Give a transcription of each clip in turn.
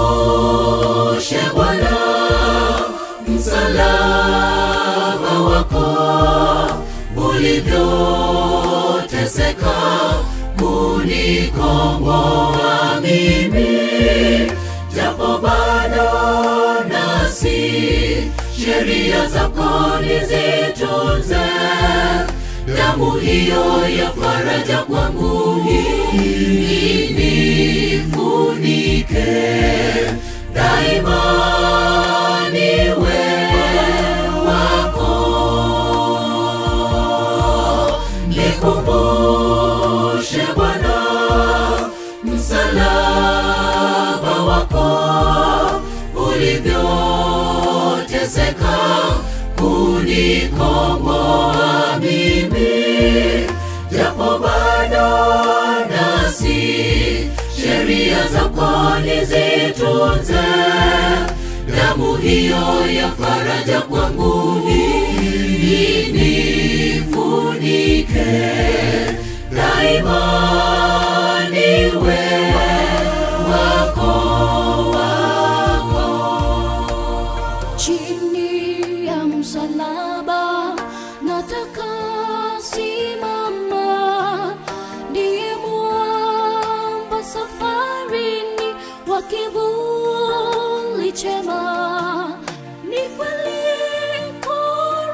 Nikumbushe Bwana msalaba wako ulivyoteseka kunikomboa mimi, japo bado nasi sheria zako nizitunze. Damu hiyo ya faraja kwangu inifunike daima, niwe wako. Nikumbushe Bwana msalaba wako ulivyoteseka kunikomboa mimi, japo bado nasi sheria zako nizitunze. Damu hiyo ya faraja kwangu inifunike daima, niwe wako. Chini ya msalaba nataka simama, ndiye mwamba safarini wa kivuli chema. Ni kweli kwa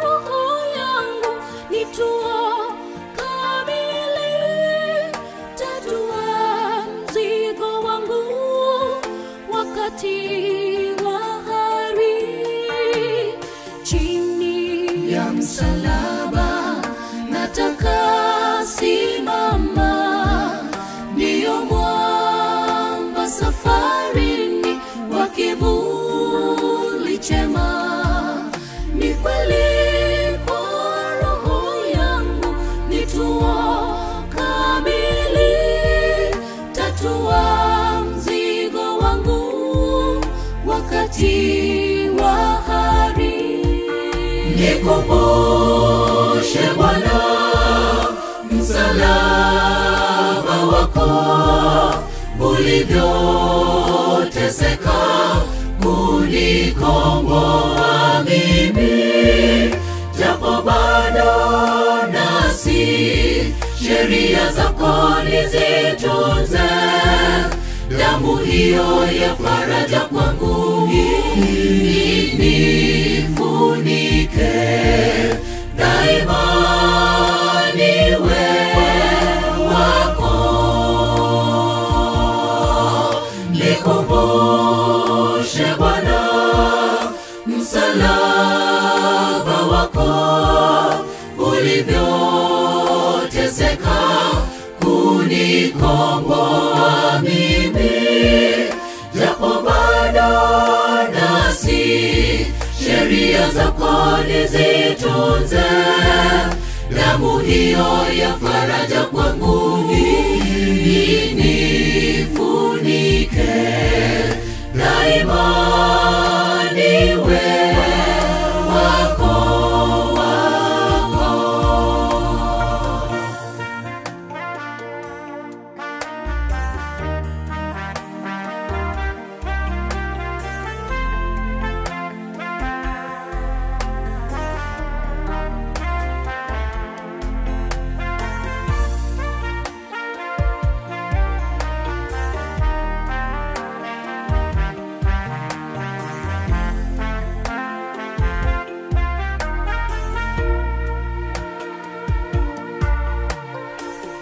roho yangu ni tuo kamili, tatua mzigo wangu wakati wa hari. Chini ya msalaba nataka simama, ndiyo mwamba safarini wa kivuli chema. Ni kweli kwa roho yangu ni tuo kamili, tatua mzigo wangu wakati wa hari. Nikumbushe Bwana msalaba wako ulivyoteseka kunikomboa mimi, japo bado nasi sheria zako nizitunze. Damu hiyo ya faraja kwangu inifunike daima, niwe wako. Nikumbushe Bwana msalaba wako ulivyoteseka kunikomboa mimi, japo bado nasi sheria zako nizitunze. Damu hiyo ya faraja kwangu inifunike daima, niwe wako.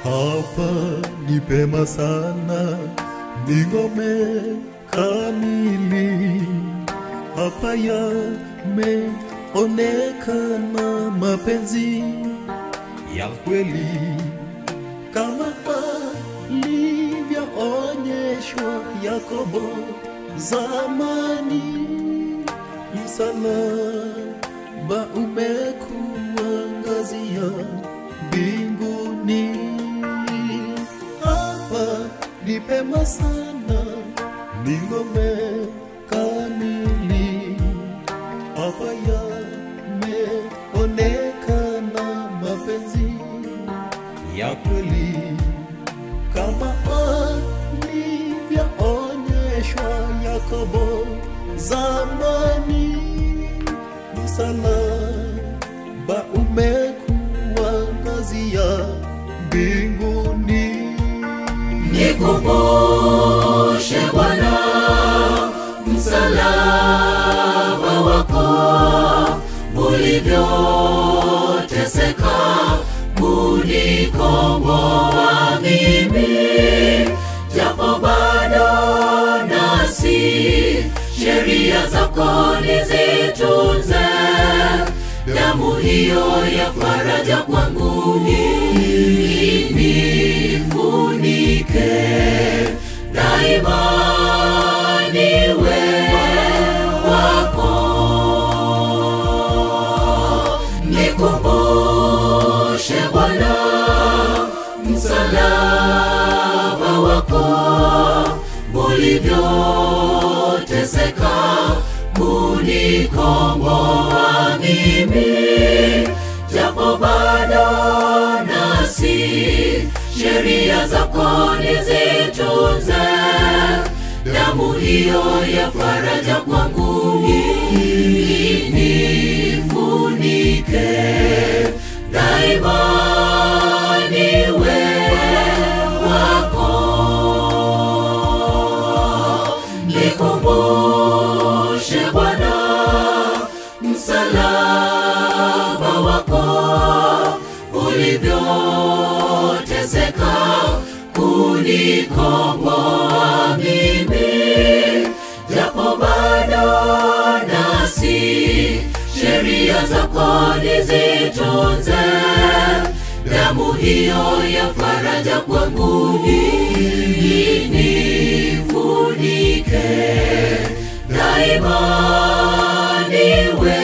Hapa ni pema sana, ni ngome kamili. Hapa yameonekana mapenzi ya kweli, kama alivyoonyeshwa Yakobo zamani. Msalaba umekuangazia mbinguni. Hapa ni pema sana, ni ngome kamili. Hapa yameonekana mapenzi ya kweli, kama alivyoonyeshwa Yakobo zamani, msalaba umekuangazia mbinguni. Nikumbushe Bwana msalaba wako ulivyoteseka kunikomboa mimi, japo bado nasi sheria zako nizitunze. Damu hiyo ya faraja kwangu inifunike daima, niwe wako. Nikumbushe Bwana msalaba wako ulivyoteseka kunikomboa mimi, japo bado nasi sheria zako nizitunze. Damu hiyo ya faraja kwangu inifunike daima, niwe wako. Nikumbushe Bwana msalaba wako ulivyoteseka kunikomboa mimi, japo bado nasi sheria zako nizitunze. Damu hiyo ya faraja kwangu inifunike daima, niwe